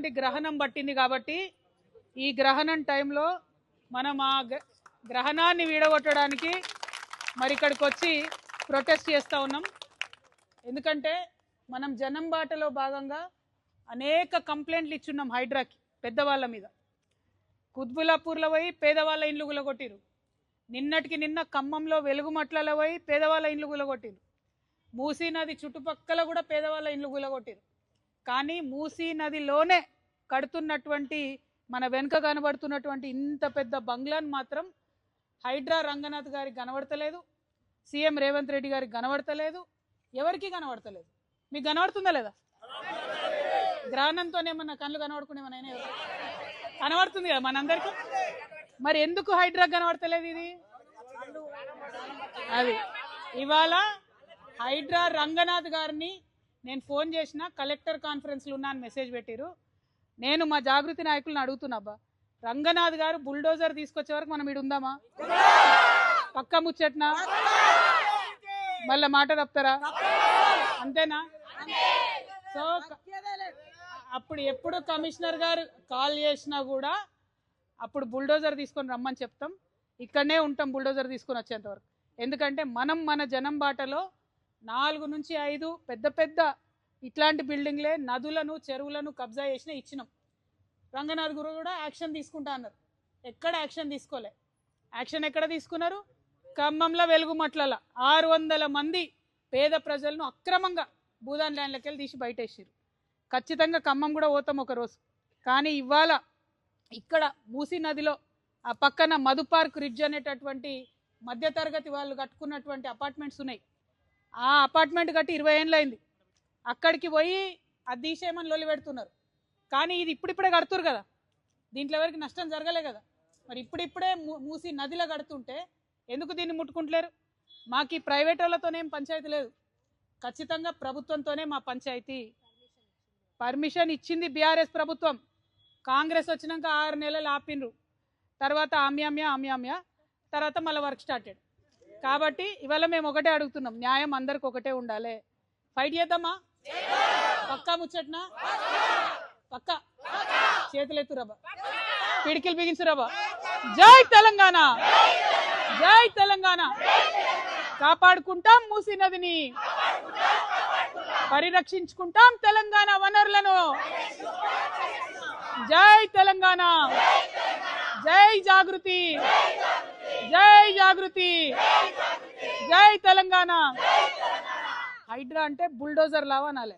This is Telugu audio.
ఉన్నటువంటి గ్రహణం పట్టింది కాబట్టి ఈ గ్రహణం టైంలో మనం ఆ గ్రహణాన్ని వీడగొట్టడానికి మరి ఇక్కడికి వచ్చి ప్రొటెస్ట్ చేస్తూ ఉన్నాం. ఎందుకంటే మనం జనం బాటలో భాగంగా అనేక కంప్లైంట్లు ఇచ్చున్నాం హైడ్రాకి పెద్దవాళ్ళ మీద. కుత్బులాపూర్లో పోయి పేదవాళ్ళ ఇండ్లు గులగొట్టిరు. నిన్నటికి నిన్న ఖమ్మంలో వెలుగుమట్లలో పోయి పేదవాళ్ళ ఇండ్లు గులగొట్టిరు. మూసీ నది చుట్టుపక్కల కూడా పేదవాళ్ళ ఇండ్లు గులగొట్టిరు. కానీ మూసీ నదిలోనే కడుతున్నటువంటి మన వెనుక కనబడుతున్నటువంటి ఇంత పెద్ద బంగ్లాను మాత్రం హైడ్రా రంగనాథ్ గారికి కనబడతలేదు, సీఎం రేవంత్ రెడ్డి గారికి కనబడతలేదు, ఎవరికి కనబడతలేదు. మీకు కనబడుతుందా లేదా? గ్రహణంతోనే మన కళ్ళు కనబడుకునేమనైనా కనబడుతుంది కదా మనందరికీ. మరి ఎందుకు హైడ్రా కనబడతలేదు? ఇది అది ఇవాళ హైడ్రా రంగనాథ్ గారిని నేను ఫోన్ చేసిన, కలెక్టర్ కాన్ఫరెన్స్లో ఉన్నా అని మెసేజ్ పెట్టిరు. నేను మా జాగృతి నాయకులను అడుగుతున్నా, అబ్బా రంగనాథ్ గారు బుల్డోజర్ తీసుకొచ్చే వరకు మనం ఇడు ఉందామా? పక్క ముచ్చట్నా? మళ్ళీ మాట తప్పుతారా? అంతేనా? సో అప్పుడు ఎప్పుడు కమిషనర్ గారు కాల్ చేసినా కూడా అప్పుడు బుల్డోజర్ తీసుకొని రమ్మని చెప్తాం. ఇక్కడనే ఉంటాం బుల్డోజర్ తీసుకొని వచ్చేంత వరకు. ఎందుకంటే మనం మన జనం బాటలో 4 నుంచి 5 పెద్ద పెద్ద ఇట్లాంటి బిల్డింగ్లే నదులను చెరువులను కబ్జా చేసిన ఇచ్చినాం. రంగనాథ్ గురు కూడా యాక్షన్ తీసుకుంటా అన్నారు. ఎక్కడ యాక్షన్ తీసుకోలే. యాక్షన్ ఎక్కడ తీసుకున్నారు? ఖమ్మంలో వెలుగుమట్లలో 600 మంది పేద ప్రజలను అక్రమంగా భూదాన్ ల్యాండ్లకి వెళ్ళి తీసి బయటేసారు. ఖచ్చితంగా ఖమ్మం కూడా పోతాం ఒకరోజు. కానీ ఇవాళ ఇక్కడ మూసీ నదిలో ఆ పక్కన మధు పార్క్ రిడ్జ్ అనేటటువంటి మధ్యతరగతి వాళ్ళు కట్టుకున్నటువంటి అపార్ట్మెంట్స్ ఉన్నాయి. ఆ అపార్ట్మెంట్ కట్టి 20 ఏళ్ళు అయింది. అక్కడికి పోయి అది తీసేయమని లొల్లి పెడుతున్నారు. కానీ ఇది ఇప్పుడిప్పుడే కడుతురు కదా, దీంట్లో ఎవరికి నష్టం జరగలే కదా. మరి ఇప్పుడిప్పుడే మూసీ నదిలో కడుతుంటే ఎందుకు దీన్ని ముట్టుకుంటలేరు? మాకు ఈ ప్రైవేట్ వాళ్ళతోనేం పంచాయతీ లేదు, ఖచ్చితంగా ప్రభుత్వంతోనే మా పంచాయతీ. పర్మిషన్ ఇచ్చింది బీఆర్ఎస్ ప్రభుత్వం. కాంగ్రెస్ వచ్చినాక 6 నెలలు ఆపినరు. తర్వాత ఆమ్యామ్యా తర్వాత మళ్ళీ వర్క్ స్టార్టెడ్. కాబట్టి ఇవాళ మేము ఒకటే అడుగుతున్నాం, న్యాయం అందరికి ఒకటే ఉండాలి. ఫైట్ చేద్దామా? పక్కా ముచ్చట్నా? పక్కా చేతులు ఎత్తురబ్బా, పిడికిలు బిగించురబ్బా. జై తెలంగాణ, జై తెలంగాణ. కాపాడుకుంటాం మూసీ నదిని, పరిరక్షించుకుంటాం తెలంగాణ వనరులను. జై తెలంగాణ, జై జాగృతి, జై జాగృతి, జై తెలంగాణ. హైడ్రా అంటే బుల్డోజర్ లాగా అనాలి.